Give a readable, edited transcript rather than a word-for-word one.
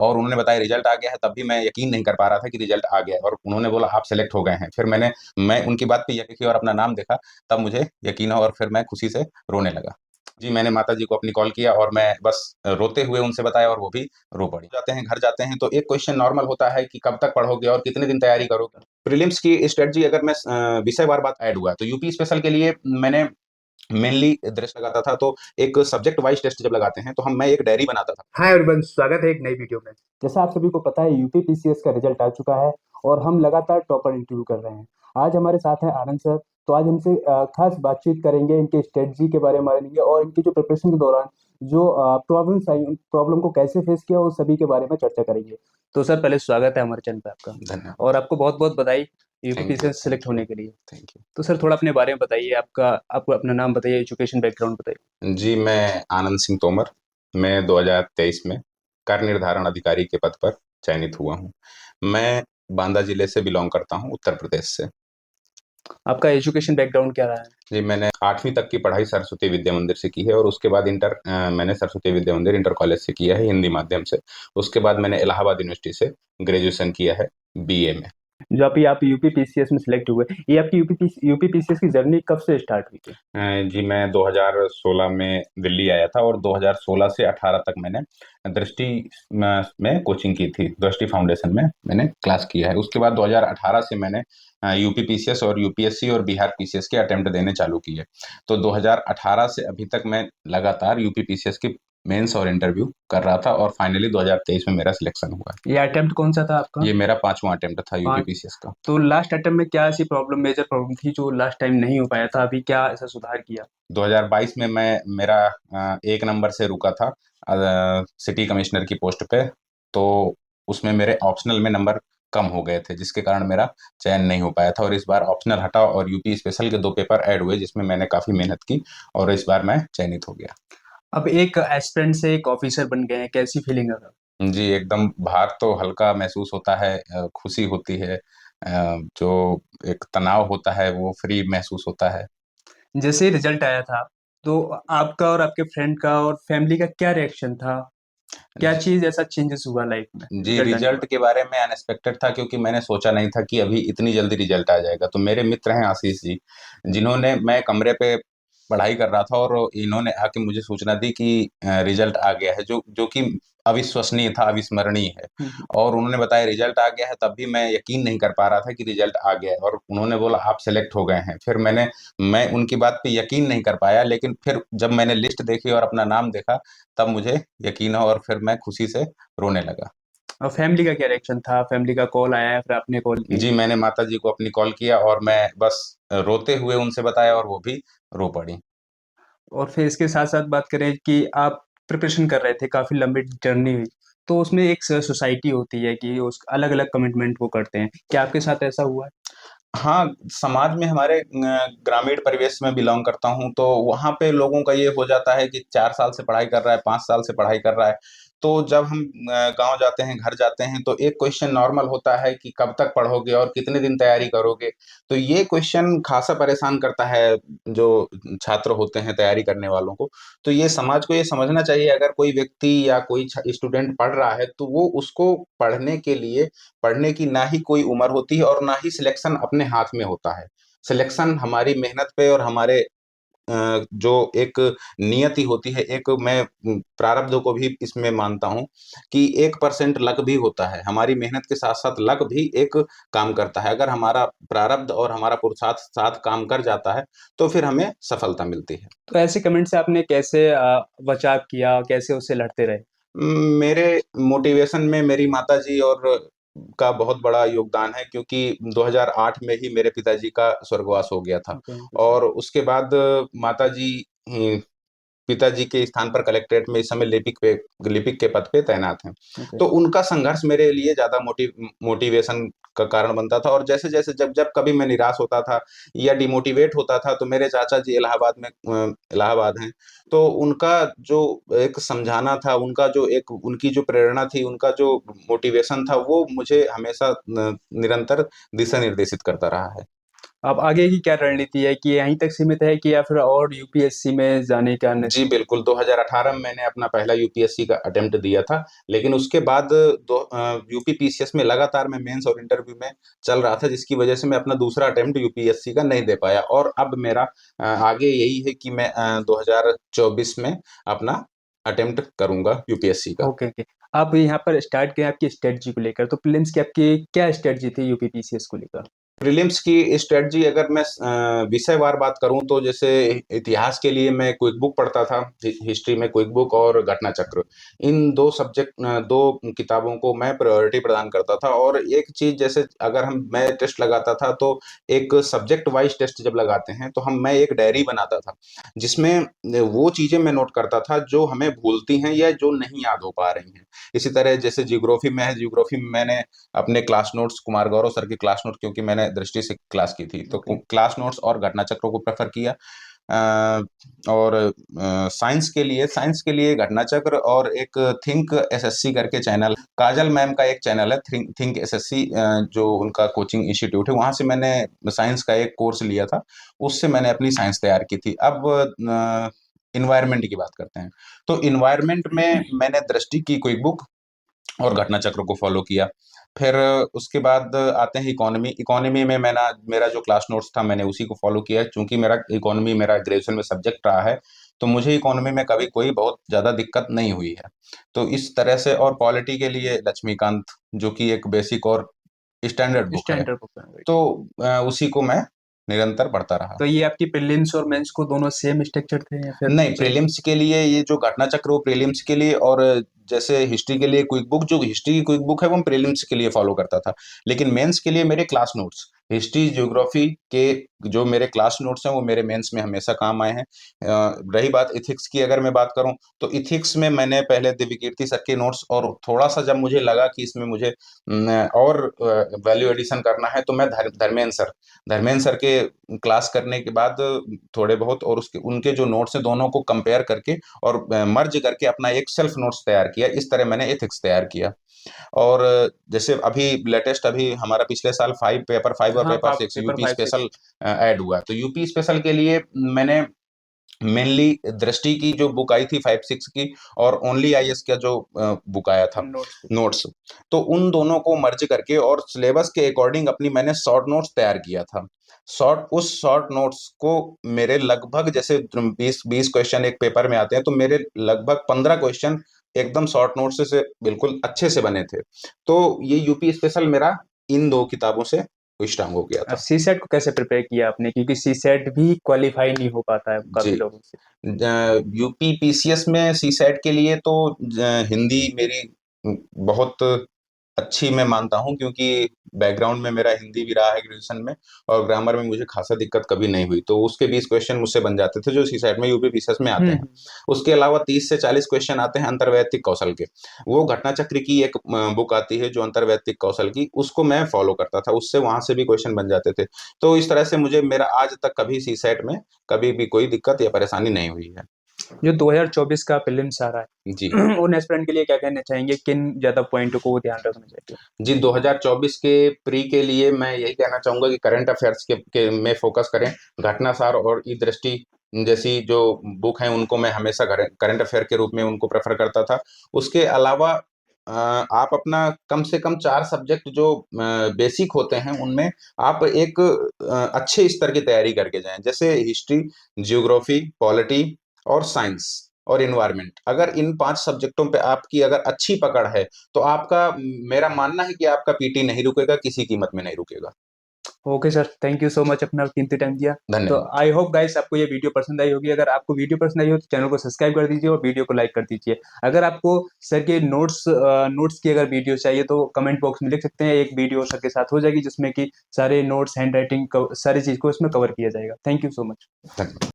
और उन्होंने बताया रिजल्ट आ गया है, तब भी मैं यकीन नहीं कर पा रहा था कि रिजल्ट आ गया है, और उन्होंने बोला आप सेलेक्ट हो गए हैं। फिर मैं उनकी बात पे यकीन किया और अपना नाम देखा, तब मुझे यकीन हुआ और फिर मैं खुशी से रोने लगा। जी, मैंने माताजी को अपनी कॉल किया और मैं बस रोते हुए उनसे बताया और वो भी रो पड़ी। जाते हैं, घर जाते हैं तो एक क्वेश्चन नॉर्मल होता है कि कब तक पढ़ोगे और कितने दिन तैयारी करोगे। प्रीलिम्स की स्ट्रेटजी अगर मैं विषयवार बात ऐड हुआ तो यूपी स्पेशल के लिए मैंने मेनली दृष्टि लगाता था, तो एक सब्जेक्ट वाइज टेस्ट जब लगाते हैं तो मैं एक डायरी बनाता था। हाय एवरीवन, स्वागत है एक नई वीडियो में। जैसा आप सभी को पता है, यूपी पीसीएस का रिजल्ट आ चुका है और हम लगातार टॉपर इंटरव्यू कर रहे हैं। आज हमारे साथ हैं आनंद सर। तो आज हमसे खास बातचीत करेंगे, इनके स्ट्रेटजी के बारे में मानेंगे और इनकी जो प्रिपरेशन के दौरान जो प्रॉब्लम्स आई, प्रॉब्लम को कैसे फेस किया, उस सभी के बारे में चर्चा करेंगे। तो सर, पहले स्वागत है हमारे चैनल पे आपका। धन्यवाद। और आपको बहुत बहुत बधाई UP thank you, PCS thank select you, होने के लिए। Thank you. तो सर, थोड़ा अपने बारे में बताइए। आपको अपना नाम बताइए, एजुकेशन बैकग्राउंड बताइए। जी, मैं आनंद सिंह तोमर। मैं 2023 में कर निर्धारण अधिकारी के पद पर चयनित हुआ हूँ। मैं बांदा जिले से बिलोंग करता हूँ, उत्तर प्रदेश से। आपका एजुकेशन बैकग्राउंड क्या रहा है? जी, मैंने 8वीं तक की पढ़ाई सरस्वती विद्या मंदिर से की है और उसके बाद मैंने सरस्वती विद्या मंदिर इंटर कॉलेज से किया है हिंदी माध्यम से। उसके बाद मैंने इलाहाबाद यूनिवर्सिटी से ग्रेजुएशन किया है बीए में। जो अभी आप यूपी पीसीएस में सिलेक्ट हुए, ये आपकी यूपी पीसीएस की जर्नी कब से स्टार्ट हुई थी? जी, मैं 2016 में दिल्ली आया था और 2016 से 18 तक मैंने दृष्टि में कोचिंग की थी। दृष्टि फाउंडेशन में मैंने क्लास किया है। उसके बाद 2018 से मैंने यूपी पीसीएस और यूपीएससी और बिहार पीसीएस के अटेम्प्ट देने चालू किए। तो 2018 से अभी तक मैं लगातार यूपी पीसीएस की मेंस और इंटरव्यू कर रहा था और फाइनली 2023 में मेरा सिलेक्शन हुआ। ये अटेम्प्ट कौन सा था आपका? ये मेरा 5वां अटेम्प्ट था यूपी पाँच। पीसीएस का। तो लास्ट अटेम्प्ट में क्या ऐसी मेजर प्रॉब्लम थी जो लास्ट टाइम नहीं हो पाया था? अभी क्या ऐसा सुधार किया? 2022 में मैं मेरा 1 नंबर से रुका था सिटी कमिश्नर की पोस्ट पे। तो उसमें मेरे ऑप्शनल में नंबर कम हो गए थे, जिसके कारण मेरा चयन नहीं हो पाया था, और इस बार ऑप्शनल हटा और यूपी स्पेशल के 2 पेपर ऐड हुए जिसमें मैंने काफी मेहनत की और इस बार मैं चयनित हो गया। अब एक एस्पिरेंट से एक ऑफिसर बन गए हैं, कैसी फीलिंग है? जी, एकदम भार तो हल्का महसूस होता है, खुशी होती है, जो एक तनाव होता है वो फ्री महसूस होता है। जैसे ही रिजल्ट आया था, तो आपका और आपके फ्रेंड का और फैमिली का क्या रिएक्शन था? क्या चीज ऐसा चेंजेस हुआ लाइफ में जी, रिजल्ट आने के रिजल्ट बाद? के बारे में अनएक्सपेक्टेड था, क्योंकि मैंने सोचा नहीं था कि अभी इतनी जल्दी रिजल्ट आ जाएगा। तो मेरे मित्र हैं आशीष जी, जिन्होंने, मैं कमरे पे पढ़ाई कर रहा था और इन्होंने आके मुझे सूचना दी कि रिजल्ट आ गया है, जो जो कि अविश्वसनीय था, अविस्मरणीय है। हम्म। और उन्होंने बताया रिजल्ट आ गया है, तब भी मैं यकीन नहीं कर पा रहा था कि रिजल्ट आ गया है, और उन्होंने बोला आप सेलेक्ट हो गए हैं। फिर मैं उनकी बात पे यकीन नहीं कर पाया, लेकिन फिर जब मैंने लिस्ट देखी और अपना नाम देखा, तब मुझे यकीन हुआ और फिर मैं खुशी से रोने लगा। और फैमिली का क्या रिएक्शन था? फैमिली का कॉल आया, फिर आपने कॉल की? जी, मैंने माताजी को अपनी कॉल किया और मैं बस रोते हुए उनसे बताया और वो भी रो पड़ी। और फिर इसके साथ-साथ बात करें कि आप प्रिपरेशन कर रहे थे, काफ़ी लंबी जर्नी हुई, तो उसमें एक सोसाइटी होती है कि उस अलग-अलग कमिटमेंट वो करते हैं। क्या आपके साथ ऐसा हुआ है? हाँ, समाज में हमारे ग्रामीण परिवेश में बिलॉन्ग करता हूँ, तो वहाँ पे लोगों का ये हो जाता है कि 4 साल से पढ़ाई कर रहा है, 5 साल से पढ़ाई कर रहा है। तो जब हम गाँव जाते हैं, घर जाते हैं, तो एक क्वेश्चन नॉर्मल होता है कि कब तक पढ़ोगे और कितने दिन तैयारी करोगे? तो ये क्वेश्चन ख़ासा परेशान करता है, जो छात्र होते हैं तैयारी करने वालों को। तो ये समाज को ये समझना चाहिए, अगर कोई व्यक्ति या कोई स्टूडेंट पढ़ रहा है, तो वो उसको पढ़ने के लिए, पढ़ने की ना ही कोई उम्र होती है और ना ही सिलेक्शन अपने हाथ में होता है। सिलेक्शन हमारी मेहनत पे और हमारे जो एक नियति होती है, एक मैं प्रारब्ध को भी इसमें मानता हूँ कि 1% लक भी होता है। हमारी मेहनत के साथ-साथ लक भी एक काम करता है। अगर हमारा प्रारब्ध और हमारा पुरुषार्थ साथ काम कर जाता है, तो फिर हमें सफलता मिलती है। तो ऐसे कमेंट से आपने कैसे बचाव किया, कैसे उससे लड़ते रहे? मेरे मोटिवेशन में मेरी माताजी और का बहुत बड़ा योगदान है, क्योंकि 2008 में ही मेरे पिताजी का स्वर्गवास हो गया था। Okay, okay sir. और उसके बाद माताजी ही पिताजी के स्थान पर कलेक्ट्रेट में इस समय लिपिक के पद पे तैनात हैं। ओके। तो उनका संघर्ष मेरे लिए ज़्यादा मोटिवेशन का कारण बनता था, और जैसे-जैसे जब-जब कभी मैं निराश होता था या डिमोटिवेट होता था, तो मेरे चाचा जी इलाहाबाद हैं, तो उनका जो एक समझाना था, उनका जो एक उनकी जो प्रेरणा थी, उनका जो मोटिवेशन था, वो मुझे हमेशा निरंतर दिशा निर्देशित करता रहा है। अब आगे की क्या रणनीति है कि यहीं तक सीमित है कि या फिर और यूपीएससी में जाने का जी बिल्कुल, 2018 में मैंने अपना पहला यूपीएससी का अटेम्प्ट दिया था, लेकिन उसके बाद यूपी पीसीएस में लगातार मैं मेंस और इंटरव्यू में चल रहा था, जिसकी वजह से मैं अपना दूसरा अटेम्प्ट यूपीएससी का नहीं दे पाया। और अब मेरा आगे यही है कि मैं 2024 में अपना अटेम्प्ट करूंगा यूपीएससी का। Okay okay. आप यहाँ पर स्टार्ट किए आपकी स्ट्रेटजी को लेकर, तो प्रीलिम्स की आपकी क्या स्ट्रेटजी थी यूपी पीसीएस को लेकर? प्रीलिम्स की स्ट्रेटजी अगर मैं विषयवार बात करूं तो जैसे इतिहास के लिए मैं क्विक बुक पढ़ता था, हिस्ट्री में क्विक बुक और घटना चक्र, इन दो किताबों को मैं प्रायोरिटी प्रदान करता था। और एक चीज जैसे अगर मैं टेस्ट लगाता था तो एक सब्जेक्ट वाइज टेस्ट जब लगाते हैं तो मैं एक डायरी बनाता था, जिसमें वो चीजें मैं नोट करता था जो हमें भूलती हैं या जो नहीं याद हो पा रही हैं। इसी तरह जैसे जियोग्राफी में है, जियोग्राफी में मैंने अपने class notes, Kumar Gaurav sir के क्लास नोट, क्योंकि मैंने दृष्टि से क्लास की थी, तो ओके। क्लास नोट्स और घटना चक्रों को प्रेफर किया। और साइंस के लिए घटना चक्र और एक थिंक एसएससी करके चैनल, काजल मैम का एक चैनल है थिंक एसएससी, जो उनका कोचिंग इंस्टीट्यूट है, वहां से मैंने साइंस का एक कोर्स लिया था, उससे मैंने अपनी साइंस तैयार की थी। अब इन्वायरमेंट की बात करते हैं, तो इन्वायरमेंट में मैंने दृष्टि की क्विक बुक और घटना चक्र को फॉलो किया। फिर उसके बाद आते हैं इकोनॉमी। इकोनॉमी में मेरा जो क्लास नोट्स था मैंने उसी को फॉलो किया, चूंकि मेरा ग्रेजुएशन में सब्जेक्ट रहा है, तो मुझे इकोनॉमी में कभी कोई बहुत ज्यादा दिक्कत नहीं हुई है। तो इस तरह से, और पॉलिटी के लिए लक्ष्मीकांत, जो कि एक बेसिक और स्टैंडर्ड बुक है, स्टैंडर्ड बुक है। तो उसी को मैं निरंतर पढ़ता रहा। तो ये आपकी प्रीलिम्स और मेंस को दोनों सेम स्ट्रक्चर थे या फिर नहीं, चेंज? प्रीलिम्स के लिए ये जो घटना चक्र वो प्रीलिम्स के लिए, और जैसे हिस्ट्री के लिए क्विक बुक, जो हिस्ट्री की क्विक बुक है वो मैं प्रीलिम्स के लिए फॉलो करता था। लेकिन मेंस के लिए मेरे क्लास नोट्स, हिस्ट्री ज्योग्राफी के जो मेरे क्लास नोट्स हैं वो मेरे मेंस में हमेशा काम आए हैं। रही बात इथिक्स की, अगर मैं बात करूं तो इथिक्स में मैंने पहले दिव्यकीर्ति सर के नोट्स, और थोड़ा सा जब मुझे लगा कि इसमें मुझे और वैल्यू एडिशन करना है, तो मैं धर्मेंद्र सर के क्लास करने के बाद थोड़े बहुत, और उसके उनके जो नोट्स हैं दोनों को कंपेयर करके और मर्ज करके अपना एक सेल्फ नोट्स तैयार किया। इस तरह मैंने एथिक्स तैयार किया। और जैसे अभी लेटेस्ट, अभी हमारा पिछले साल पेपर 5 और हाँ, paper 6 paper UP 5 6। Special add हुआ है। तो यूपी स्पेशल के लिए मैंने मेनली दृष्टि की जो बुक आई थी 5 6 की, और ओनली आईएएस का जो बुक आया था नोट्स। नोट्स, तो उन दोनों को मर्ज करके और सिलेबस के अकॉर्डिंग अपनी मैंने शॉर्ट नोट्स तैयार किया था। उस शॉर्ट नोट्स को मेरे लगभग, जैसे 20 क्वेश्चन एक पेपर में आते हैं, तो मेरे लगभग 15 क्वेश्चन एकदम शॉर्ट नोट्स से बिल्कुल अच्छे से बने थे। तो ये यूपी स्पेशल मेरा इन दो किताबों से स्ट्रांग हो गया था। सी सेट को कैसे प्रिपेयर किया आपने, क्योंकि सी सेट भी क्वालिफाई नहीं हो पाता है जी, काफी लोगों से? यूपी पीसीएस में सी सेट के लिए तो हिंदी मेरी बहुत अच्छी मैं मानता हूँ, क्योंकि बैकग्राउंड में मेरा हिंदी भी रहा है ग्रेजुएशन में, और ग्रामर में मुझे खासा दिक्कत कभी नहीं हुई, तो उसके 20 क्वेश्चन मुझसे बन जाते थे जो सी सेट में यूपी पीसीएस में आते हैं। हम्म। उसके अलावा 30 से 40 क्वेश्चन आते हैं अंतर्वैयक्तिक कौशल के। वो घटना चक्र की एक बुक आती है जो अंतर्वैयक्तिक कौशल की, उसको मैं फॉलो करता था, उससे वहां से भी क्वेश्चन बन जाते थे। तो इस तरह से मुझे मेरा आज तक कभी सी सेट में कभी भी कोई दिक्कत या परेशानी नहीं हुई है। जो 2024 का प्रीलिम्स आ रहा जी। है उन एस्पिरेंट के लिए क्या कहना चाहेंगे, किन ज्यादा पॉइंटों को ध्यान रखना चाहिए? जी, 2024 के प्री के लिए मैं यही कहना चाहूंगा कि करंट अफेयर्स के में फोकस करें। घटनासार और ई दृष्टि जैसी जो बुक हैं उनको मैं हमेशा करंट अफेयर के रूप में उनको प्रेफर करता था। उसके अलावा आप अपना कम से कम 4 सब्जेक्ट जो बेसिक होते हैं उनमें आप एक अच्छे स्तर की तैयारी करके जाएं, जैसे हिस्ट्री, जियोग्राफी, पॉलिटी और साइंस और इन्वायरमेंट। अगर इन 5 सब्जेक्टों पे आपकी अगर अच्छी पकड़ है, तो आपका, मेरा मानना है कि आपका पीटी नहीं रुकेगा, किसी कीमत में नहीं रुकेगा। Okay sir, thank you so much अपना कीमती टाइम दिया। तो धन्यवाद। आई होप गाइस आपको ये वीडियो पसंद आई होगी। अगर आपको वीडियो पसंद आई हो तो चैनल को सब्सक्राइब कर दीजिए और वीडियो को लाइक कर दीजिए। अगर आपको सर के नोट्स की अगर वीडियो चाहिए तो कमेंट बॉक्स में लिख सकते हैं, एक वीडियो सर के साथ हो जाएगी जिसमें कि सारे नोट्स, हैंड राइटिंग, सारी चीज़ को इसमें कवर किया जाएगा। Thank you so much. धन्यवाद।